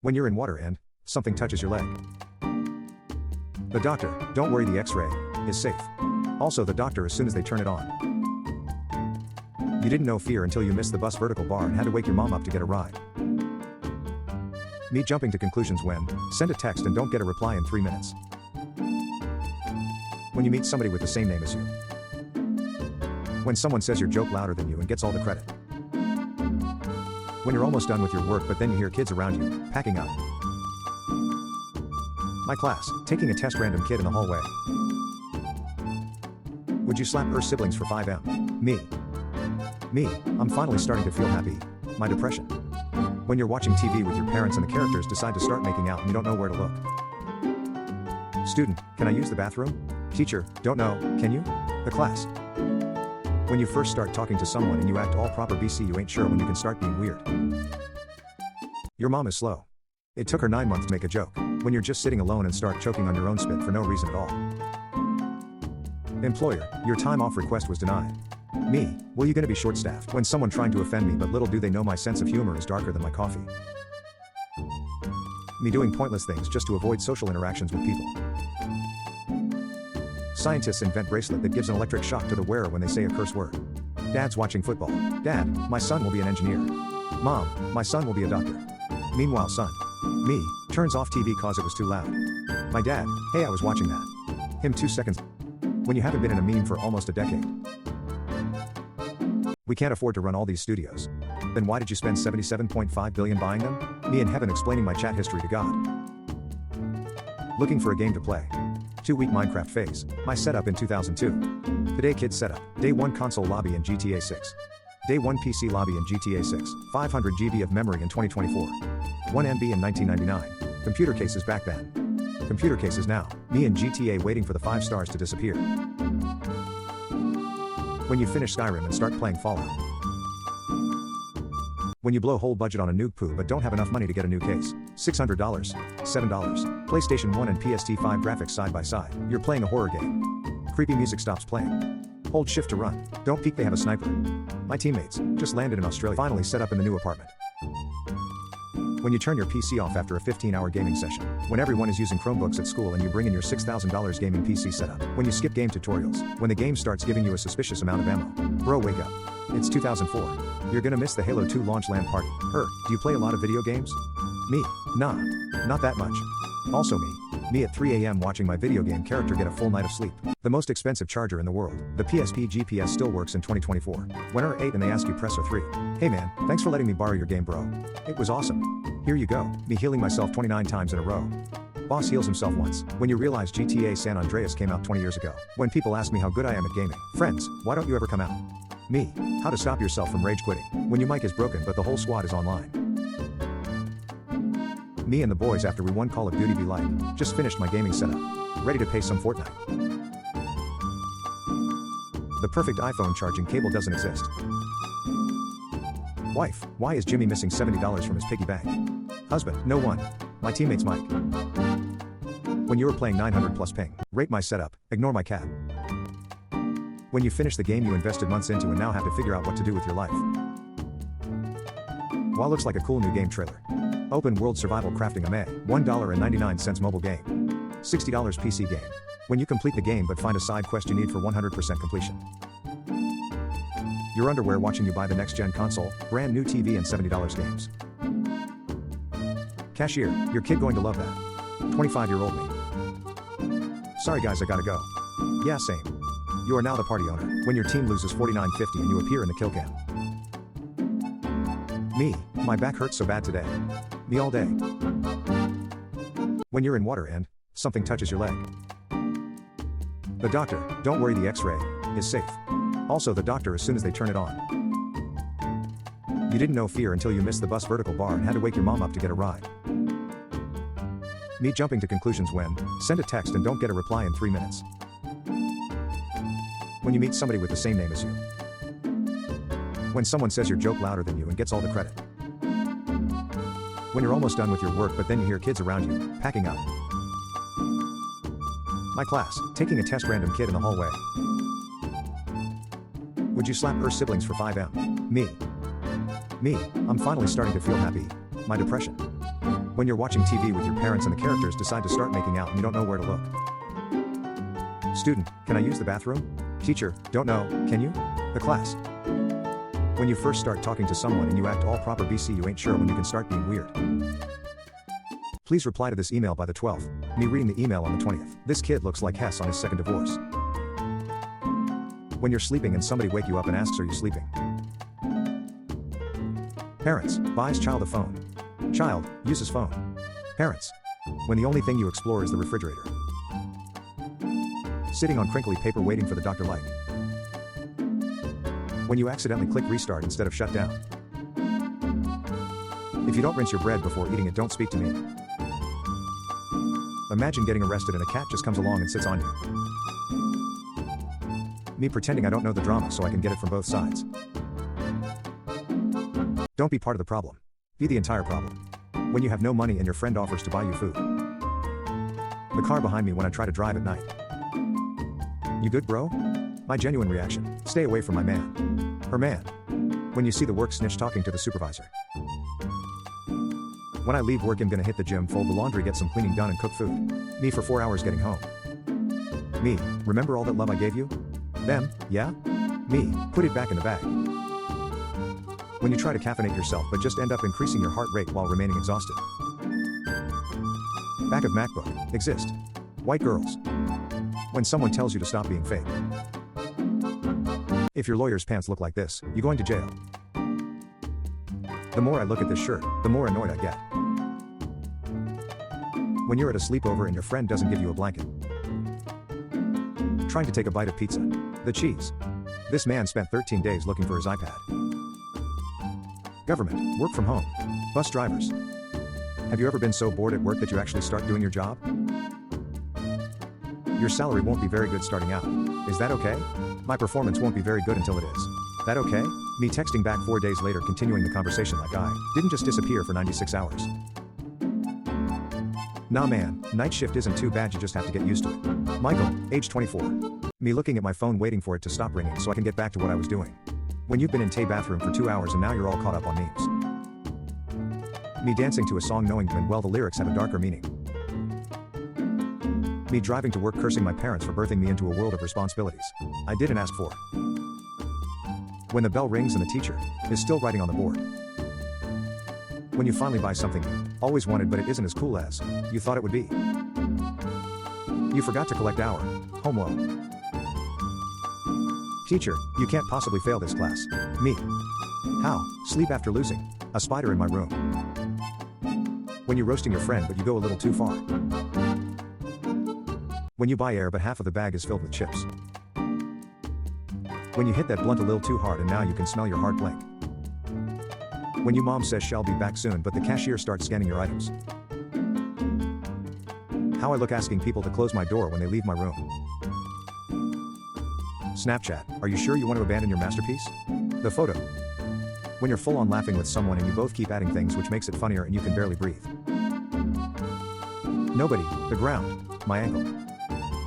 When you're in water and something touches your leg. The doctor, don't worry, the x-ray is safe. Also the doctor as soon as they turn it on. You didn't know fear until you missed the bus vertical bar and had to wake your mom up to get a ride. Me jumping to conclusions when send a text and don't get a reply in 3 minutes. When you meet somebody with the same name as you. When someone says your joke louder than you and gets all the credit. When you're almost done with your work but then you hear kids around you packing up. My class, taking a test, random kid in the hallway. Would you slap her siblings for 5M? Me, I'm finally starting to feel happy. My depression. When you're watching TV with your parents and the characters decide to start making out and you don't know where to look. Student, can I use the bathroom? Teacher, don't know, can you? The class. When you first start talking to someone and you act all proper BC, you ain't sure when you can start being weird. Your mom is slow. It took her 9 months to make a joke. When you're just sitting alone and start choking on your own spit for no reason at all. Employer, your time off request was denied. Me, well, you gonna be short-staffed. When someone trying to offend me, but little do they know my sense of humor is darker than my coffee. Me doing pointless things just to avoid social interactions with people. Scientists invent bracelet that gives an electric shock to the wearer when they say a curse word. Dad's watching football. Dad, my son will be an engineer. Mom, my son will be a doctor. Meanwhile son, me, turns off TV cause it was too loud. My dad, hey, I was watching that. Him 2 seconds. When you haven't been in a meme for almost a decade. We can't afford to run all these studios. Then why did you spend $77.5 billion buying them? Me in heaven explaining my chat history to God. Looking for a game to play. 2-week Minecraft phase. My setup in 2002. Today kids setup. Day 1 console lobby in GTA 6. Day 1 PC lobby in GTA 6. 500 GB of memory in 2024. 1 MB in 1999. Computer cases back then. Computer cases now. Me in GTA waiting for the 5 stars to disappear. When you finish Skyrim and start playing Fallout. When you blow whole budget on a nuke poo but don't have enough money to get a new case. $600, $7. PlayStation 1 and PS5 graphics side by side. You're playing a horror game. Creepy music stops playing. Hold shift to run. Don't peek, they have a sniper. My teammates just landed in Australia, finally set up in the new apartment. When you turn your PC off after a 15-hour gaming session. When everyone is using Chromebooks at school and you bring in your $6,000 gaming PC setup. When you skip game tutorials. When the game starts giving you a suspicious amount of ammo. Bro, wake up. It's 2004. You're gonna miss the Halo 2 launch LAN party. Do you play a lot of video games? Me, nah, not that much. Also me at 3 AM watching my video game character get a full night of sleep. The most expensive charger in the world. The PSP GPS still works in 2024. When R8 and they ask you press R3. Hey man, thanks for letting me borrow your game, bro. It was awesome. Here you go. Me healing myself 29 times in a row. Boss heals himself once. When you realize GTA San Andreas came out 20 years ago. When people ask me how good I am at gaming. Friends, why don't you ever come out? Me, how to stop yourself from rage quitting. When your mic is broken but the whole squad is online. Me and the boys after we won Call of Duty be like, just finished my gaming setup. Ready to pay some Fortnite. The perfect iPhone charging cable doesn't exist. Wife, why is Jimmy missing $70 from his piggy bank? Husband, no one. My teammate's mic. When you were playing 900 plus ping, rate my setup, ignore my cat. When you finish the game you invested months into and now have to figure out what to do with your life. Wow, looks like a cool new game trailer. Open world survival crafting AME, $1.99 mobile game. $60 PC game. When you complete the game but find a side quest you need for 100% completion. Your underwear watching you buy the next gen console, brand new TV and $70 games. Cashier, your kid going to love that. 25-year-old me. Sorry guys, I gotta go. Yeah, same. You are now the party owner. When your team loses 49-50 and you appear in the kill cam. Me, my back hurts so bad today. Me all day. When you're in water and something touches your leg. The doctor, don't worry, the x-ray is safe. Also the doctor as soon as they turn it on. You didn't know fear until you missed the bus vertical bar and had to wake your mom up to get a ride. Me jumping to conclusions when send a text and don't get a reply in 3 minutes. When you meet somebody with the same name as you. When someone says your joke louder than you and gets all the credit. When you're almost done with your work but then you hear kids around you packing up. My class, taking a test, random kid in the hallway. Would you slap her siblings for 5M? Me, I'm finally starting to feel happy. My depression. When you're watching TV with your parents and the characters decide to start making out and you don't know where to look. Student, can I use the bathroom? Teacher, don't know, can you? The class. When you first start talking to someone and you act all proper BC, you ain't sure when you can start being weird. Please reply to this email by the 12th. Me reading the email on the 20th. This kid looks like Hess on his second divorce. When you're sleeping and somebody wake you up and asks, are you sleeping? Parents, buys child a phone. Child, uses phone. Parents. When the only thing you explore is the refrigerator. Sitting on crinkly paper waiting for the doctor like. When you accidentally click restart instead of shut down. If you don't rinse your bread before eating it, don't speak to me. Imagine getting arrested and a cat just comes along and sits on you. Me pretending I don't know the drama so I can get it from both sides. Don't be part of the problem. Be the entire problem. When you have no money and your friend offers to buy you food. The car behind me when I try to drive at night. You good, bro? My genuine reaction, stay away from my man. Her man. When you see the work snitch talking to the supervisor. When I leave work, I'm gonna hit the gym, fold the laundry, get some cleaning done and cook food. Me for 4 hours getting home. Me, remember all that love I gave you? Them, yeah? Me, put it back in the bag. When you try to caffeinate yourself but just end up increasing your heart rate while remaining exhausted. Back of MacBook, exist. White girls. When someone tells you to stop being fake. If your lawyer's pants look like this, you're going to jail. The more I look at this shirt, the more annoyed I get. When you're at a sleepover and your friend doesn't give you a blanket. Trying to take a bite of pizza. The cheese. This man spent 13 days looking for his iPad. Government, work from home. Bus drivers. Have you ever been so bored at work that you actually start doing your job? Your salary won't be very good starting out. Is that okay? My performance won't be very good until it is. That okay? Me texting back 4 days later continuing the conversation like I didn't just disappear for 96 hours. Nah man, night shift isn't too bad, you just have to get used to it. Michael, age 24. Me looking at my phone waiting for it to stop ringing so I can get back to what I was doing. When you've been in Tay bathroom for 2 hours and now you're all caught up on memes. Me dancing to a song knowing well the lyrics have a darker meaning. Me driving to work cursing my parents for birthing me into a world of responsibilities I didn't ask for. When the bell rings and the teacher is still writing on the board. When you finally buy something you always wanted but it isn't as cool as you thought it would be. You forgot to collect our home loan. Teacher, you can't possibly fail this class. Me. How? Sleep after losing a spider in my room. When you're roasting your friend but you go a little too far. When you buy air but half of the bag is filled with chips. When you hit that blunt a little too hard and now you can smell your heart blink. When your mom says she'll be back soon but the cashier starts scanning your items. How I look asking people to close my door when they leave my room. Snapchat, are you sure you want to abandon your masterpiece? The photo. When you're full on laughing with someone and you both keep adding things which makes it funnier and you can barely breathe. Nobody, the ground, my ankle.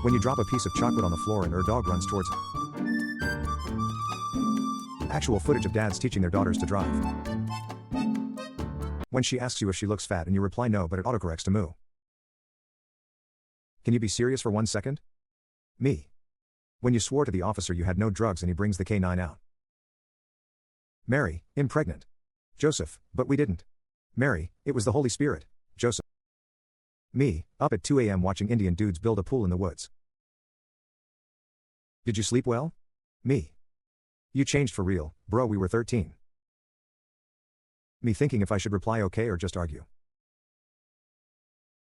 When you drop a piece of chocolate on the floor and your dog runs towards it. Actual footage of dads teaching their daughters to drive. When she asks you if she looks fat and you reply no but it autocorrects to moo. Can you be serious for 1 second? Me. When you swore to the officer you had no drugs and he brings the K9 out. Mary, impregnant. Joseph, but we didn't. Mary, it was the Holy Spirit. Joseph. Me, up at 2 a.m. watching Indian dudes build a pool in the woods. Did you sleep well? Me. You changed for real, bro, we were 13. Me thinking if I should reply okay or just argue.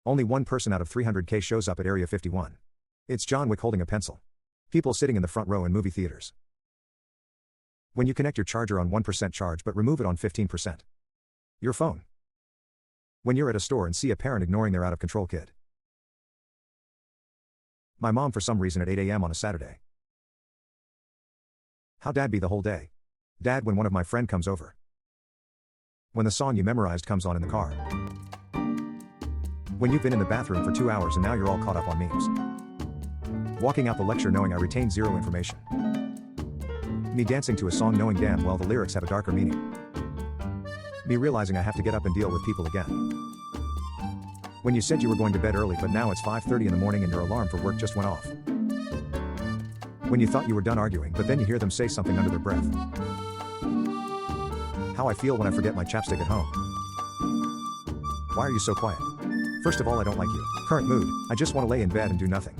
Only one person out of 300K shows up at Area 51. It's John Wick holding a pencil. People sitting in the front row in movie theaters. When you connect your charger on 1% charge but remove it on 15%. Your phone. When you're at a store and see a parent ignoring their out-of-control kid. My mom for some reason at 8 a.m. on a Saturday. How dad be the whole day? Dad when one of my friend comes over. When the song you memorized comes on in the car. When you've been in the bathroom for 2 hours and now you're all caught up on memes. Walking out the lecture knowing I retained zero information. Me dancing to a song knowing damn well the lyrics have a darker meaning. Me realizing I have to get up and deal with people again. When you said you were going to bed early but now it's 5:30 in the morning and your alarm for work just went off. When you thought you were done arguing but then you hear them say something under their breath. How I feel when I forget my chapstick at home. Why are you so quiet? First of all, I don't like you. Current mood, I just want to lay in bed and do nothing.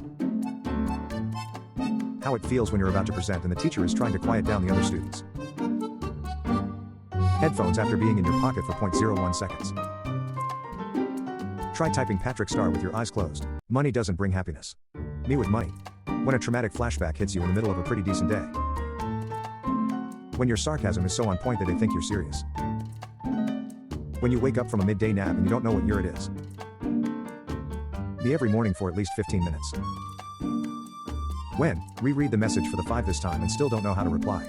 How it feels when you're about to present and the teacher is trying to quiet down the other students. Headphones after being in your pocket for 0.01 seconds. Try typing Patrick Star with your eyes closed. Money doesn't bring happiness. Me with money. When a traumatic flashback hits you in the middle of a pretty decent day. When your sarcasm is so on point that they think you're serious. When you wake up from a midday nap and you don't know what year it is. Me every morning for at least 15 minutes. When, reread the message for the 5th this time and still don't know how to reply.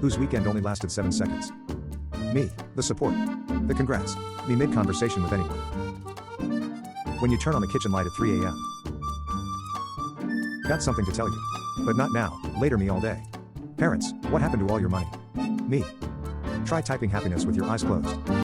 Whose weekend only lasted 7 seconds. Me, the support. The congrats. Me mid-conversation with anyone. When you turn on the kitchen light at 3 a.m. Got something to tell you. But not now, later me all day. Parents, what happened to all your money? Me. Try typing happiness with your eyes closed.